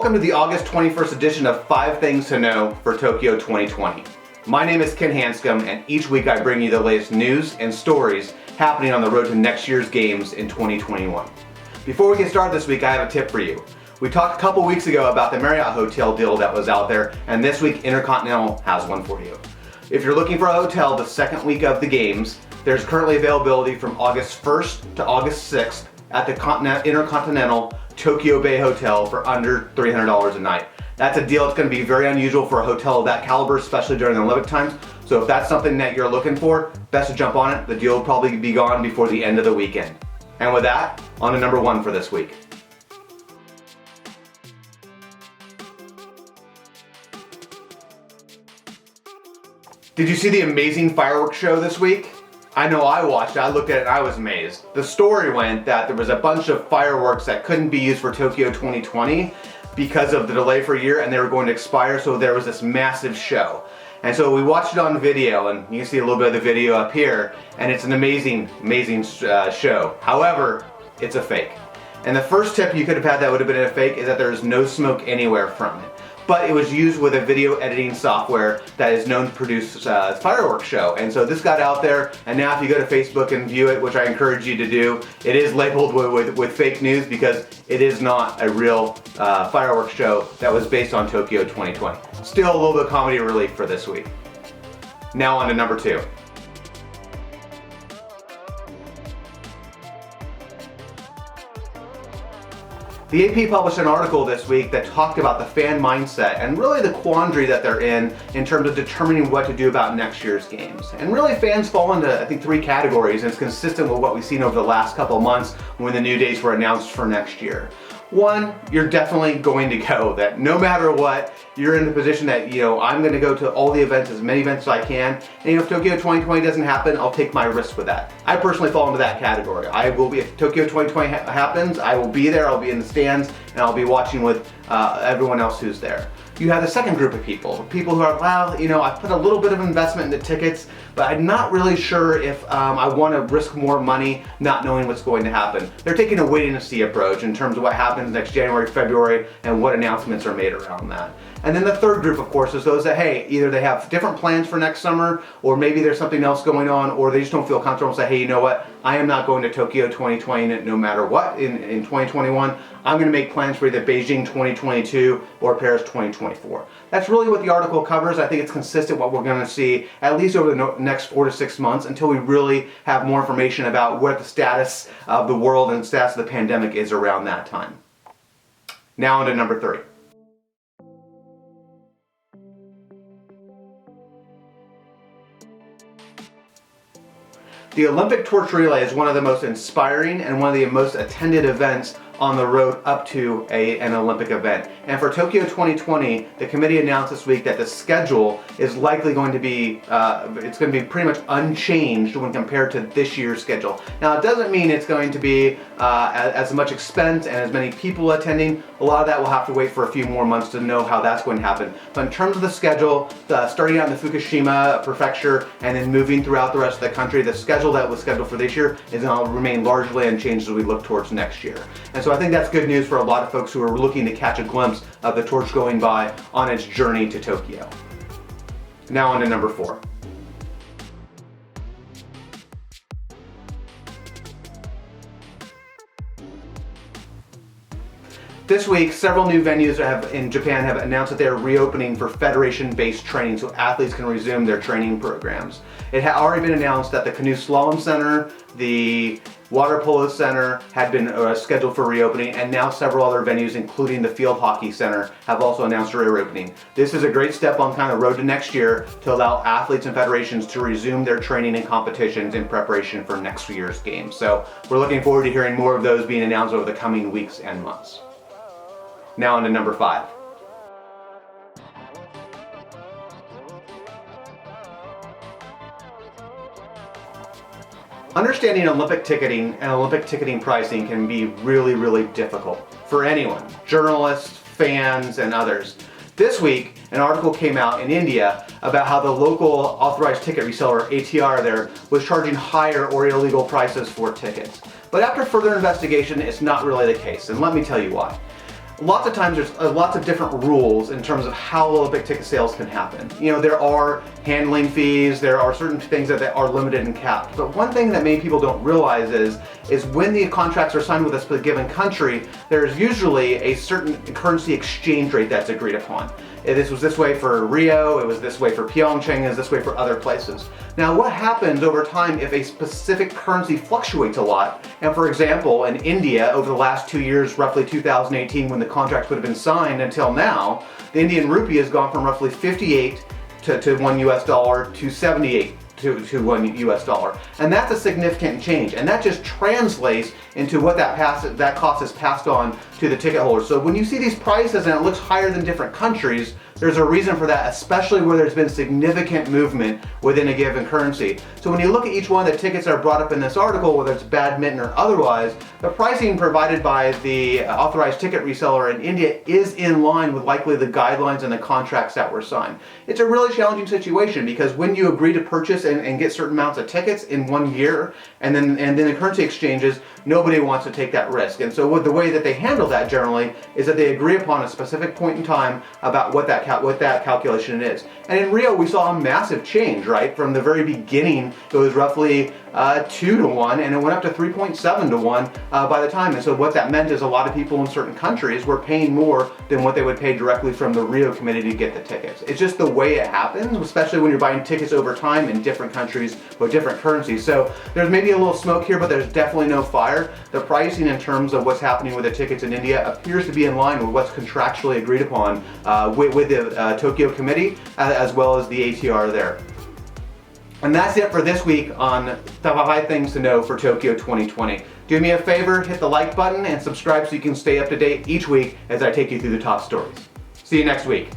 Welcome to the August 21st edition of 5 Things to Know for Tokyo 2020. My name is Ken Hanscom, and each week I bring you the latest news and stories happening on the road to next year's games in 2021. Before we get started this week, I have a tip for you. We talked a couple weeks ago about the Marriott hotel deal that was out there, and this week Intercontinental has one for you. If you're looking for a hotel the second week of the games, there's currently availability from August 1st to August 6th at the Intercontinental Tokyo Bay Hotel for under $300 a night. That's a deal that's going to be very unusual for a hotel of that caliber, especially during the Olympic times. So if that's something that you're looking for, best to jump on it. The deal will probably be gone before the end of the weekend. And with that, on to number 1 for this week. Did you see the amazing fireworks show this week? I know I watched it, I looked at it and I was amazed. The story went that there was a bunch of fireworks that couldn't be used for Tokyo 2020 because of the delay for a year, and they were going to expire, so there was this massive show. And so we watched it on video, and you can see a little bit of the video up here, and it's an amazing show. However, it's a fake. And the first tip you could have had that would have been a fake is that there's no smoke anywhere from it. But it was used with a video editing software that is known to produce fireworks show. And so this got out there, and now if you go to Facebook and view it, which I encourage you to do, it is labeled with fake news because it is not a real fireworks show that was based on Tokyo 2020. Still a little bit of comedy relief for this week. Now on to number 2. The AP published an article this week that talked about the fan mindset and really the quandary that they're in terms of determining what to do about next year's games. And really fans fall into, I think, 3 categories, and it's consistent with what we've seen over the last couple of months when the new dates were announced for next year. 1, you're definitely going to go. That no matter what, you're in the position that, I'm going to go to all the events, as many events as I can. And if Tokyo 2020 doesn't happen, I'll take my risk with that. I personally fall into that category. I will be, if Tokyo 2020 happens, I will be there, I'll be in the stands, and I'll be watching with everyone else who's there. You have the second group of people who are, I put a little bit of investment into tickets, but I'm not really sure if I want to risk more money not knowing what's going to happen. They're taking a wait and see approach in terms of what happens next January, February, and what announcements are made around that. And then the third group, of course, is those that, hey, either they have different plans for next summer, or maybe there's something else going on, or they just don't feel comfortable and say, hey, you know what, I am not going to Tokyo 2020 no matter what in 2021. I'm going to make plans for either Beijing 2022 or Paris 2024. That's really what the article covers. I think it's consistent what we're going to see at least over the next 4 to 6 months until we really have more information about what the status of the world and the status of the pandemic is around that time. Now on to number 3. The Olympic Torch Relay is one of the most inspiring and one of the most attended events on the road up to an Olympic event. And for Tokyo 2020, the committee announced this week that the schedule is likely going to be, it's going to be pretty much unchanged when compared to this year's schedule. Now, it doesn't mean it's going to be as much expense and as many people attending. A lot of that will have to wait for a few more months to know how that's going to happen. But in terms of the schedule, starting out in the Fukushima prefecture and then moving throughout the rest of the country, the schedule that was scheduled for this year is going to remain largely unchanged as we look towards next year. And so I think that's good news for a lot of folks who are looking to catch a glimpse of the torch going by on its journey to Tokyo. Now on to number 4. This week, several new venues in Japan have announced that they are reopening for federation-based training so athletes can resume their training programs. It had already been announced that the Canoe Slalom Center, the Water Polo Center had been scheduled for reopening, and now several other venues, including the Field Hockey Center, have also announced a reopening. This is a great step on kind of road to next year to allow athletes and federations to resume their training and competitions in preparation for next year's games. So we're looking forward to hearing more of those being announced over the coming weeks and months. Now on to number 5. Understanding Olympic ticketing and Olympic ticketing pricing can be really, really difficult for anyone, journalists, fans, and others. This week, an article came out in India about how the local authorized ticket reseller, ATR there, was charging higher or illegal prices for tickets. But after further investigation, it's not really the case, and let me tell you why. lots of times there's lots of different rules in terms of how Olympic ticket sales can happen. You know, there are handling fees, there are certain things that are limited and capped. But one thing that many people don't realize is when the contracts are signed with a given country, there's usually a certain currency exchange rate that's agreed upon. This was this way for Rio, it was this way for Pyeongchang, it was this way for other places. Now what happens over time if a specific currency fluctuates a lot? And for example, in India, over the last 2 years, roughly 2018 when the contracts would have been signed until now, the Indian rupee has gone from roughly 58 to $1 to 78 to $1. And that's a significant change. And that just translates into what that cost is passed on to the ticket holder. So when you see these prices and it looks higher than different countries, there's a reason for that, especially where there's been significant movement within a given currency. So when you look at each one of the tickets that are brought up in this article, whether it's badminton or otherwise, the pricing provided by the authorized ticket reseller in India is in line with likely the guidelines and the contracts that were signed. It's a really challenging situation because when you agree to purchase and get certain amounts of tickets in 1 year, and then the currency exchanges, nobody wants to take that risk. And so the way that they handle that generally is that they agree upon a specific point in time about what that calculation is. And in Rio, we saw a massive change, right? From the very beginning, it was roughly 2 to 1, and it went up to 3.7 to 1 by the time. And so what that meant is a lot of people in certain countries were paying more than what they would pay directly from the Rio committee to get the tickets. It's just the way it happens, especially when you're buying tickets over time in different countries with different currencies. So there's maybe a little smoke here, but there's definitely no fire. The pricing in terms of what's happening with the tickets in India appears to be in line with what's contractually agreed upon with the Tokyo committee as well as the ATR there. And that's it for this week on the 5 things to know for Tokyo 2020. Do me a favor, hit the like button and subscribe so you can stay up to date each week as I take you through the top stories. See you next week.